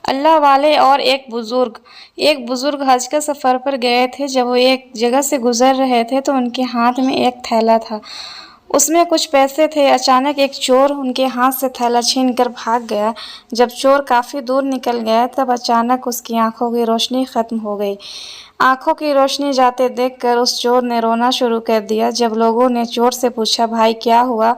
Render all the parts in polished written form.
اللہ والے اور ایک بزرگ حج کا سفر پر گئے تھے۔ جب وہ ایک جگہ سے گزر رہے تھے تو ان کے ہاتھ میں ایک تھیلا تھا، اس میں کچھ پیسے تھے۔ اچانک ایک چور ان کے ہاتھ سے تھیلا چھین کر بھاگ گیا۔ جب چور کافی دور نکل گیا تب اچانک اس کی آنکھوں کی روشنی ختم ہو گئی۔ آنکھوں کی روشنی جاتے دیکھ کر اس چور نے رونا شروع کر دیا۔ جب لوگوں نے چور سے پوچھا، بھائی کیا ہوا؟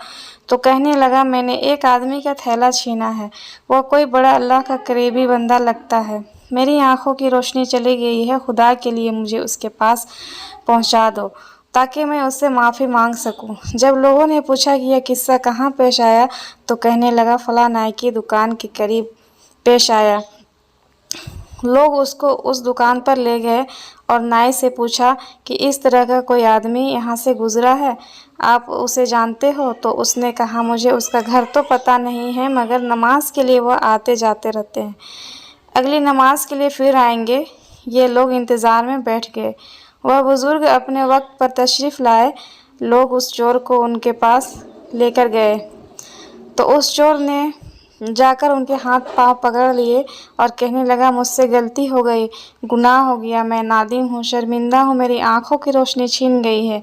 تو کہنے لگا، میں نے ایک آدمی کا تھیلا چھینا ہے، وہ کوئی بڑا اللہ کا قریبی بندہ لگتا ہے، میری آنکھوں کی روشنی چلی گئی ہے، خدا کے لیے مجھے اس کے پاس پہنچا دو تاکہ میں اس سے معافی مانگ سکوں۔ جب لوگوں نے پوچھا کہ یہ قصہ کہاں پیش آیا تو کہنے لگا، فلاں نائی کی دکان کے قریب پیش آیا۔ لوگ اس کو اس دکان پر لے گئے اور نائی سے پوچھا کہ اس طرح کا کوئی آدمی یہاں سے گزرا ہے، آپ اسے جانتے ہو؟ تو اس نے کہا، مجھے اس کا گھر تو پتہ نہیں ہے مگر نماز کے لیے وہ آتے جاتے رہتے ہیں، اگلی نماز کے لیے پھر آئیں گے۔ یہ لوگ انتظار میں بیٹھ گئے۔ وہ بزرگ اپنے وقت پر تشریف لائے۔ لوگ اس چور کو ان کے پاس لے کر گئے تو اس چور نے جا کر ان کے ہاتھ پاؤں پکڑ لیے اور کہنے لگا، مجھ سے غلطی ہو گئی، گناہ ہو گیا، میں نادم ہوں، شرمندہ ہوں، میری آنکھوں کی روشنی چھین گئی ہے،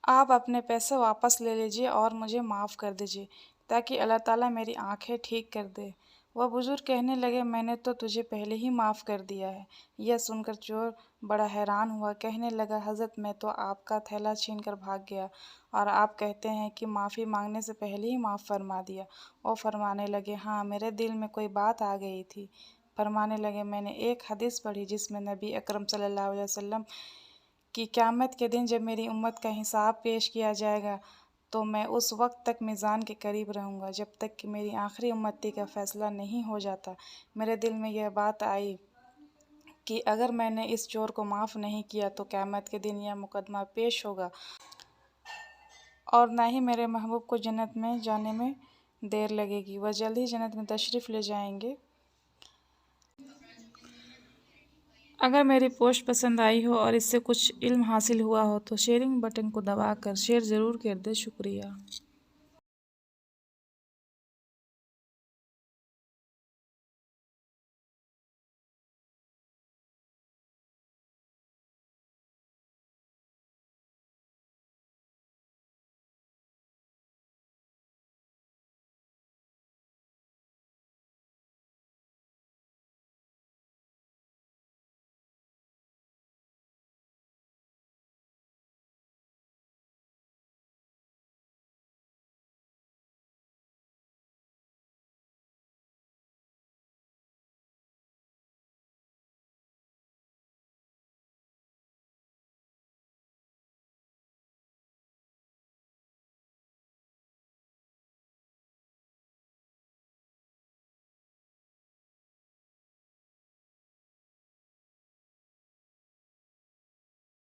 آپ اپنے پیسے واپس لے لیجیے اور مجھے معاف کر دیجیے تاکہ اللہ تعالیٰ میری آنکھیں ٹھیک کر دے۔ وہ بزرگ کہنے لگے، میں نے تو تجھے پہلے ہی معاف کر دیا ہے۔ یہ سن کر چور بڑا حیران ہوا، کہنے لگا، حضرت میں تو آپ کا تھیلا چھین کر بھاگ گیا اور آپ کہتے ہیں کہ معافی مانگنے سے پہلے ہی معاف فرما دیا۔ وہ فرمانے لگے، ہاں میرے دل میں کوئی بات آ گئی تھی۔ فرمانے لگے، میں نے ایک حدیث پڑھی جس میں نبی اکرم صلی اللہ علیہ وسلم کہ قیامت کے دن جب میری امت کا حساب پیش کیا جائے گا تو میں اس وقت تک میزان کے قریب رہوں گا جب تک کہ میری آخری امتی کا فیصلہ نہیں ہو جاتا۔ میرے دل میں یہ بات آئی کہ اگر میں نے اس چور کو معاف نہیں کیا تو قیامت کے دن یہ مقدمہ پیش ہوگا اور نہ ہی میرے محبوب کو جنت میں جانے میں دیر لگے گی، وہ جلد ہی جنت میں تشریف لے جائیں گے۔ اگر میری پوسٹ پسند آئی ہو اور اس سے کچھ علم حاصل ہوا ہو تو شیئرنگ بٹن کو دبا کر شیئر ضرور کر دیں۔ شکریہ۔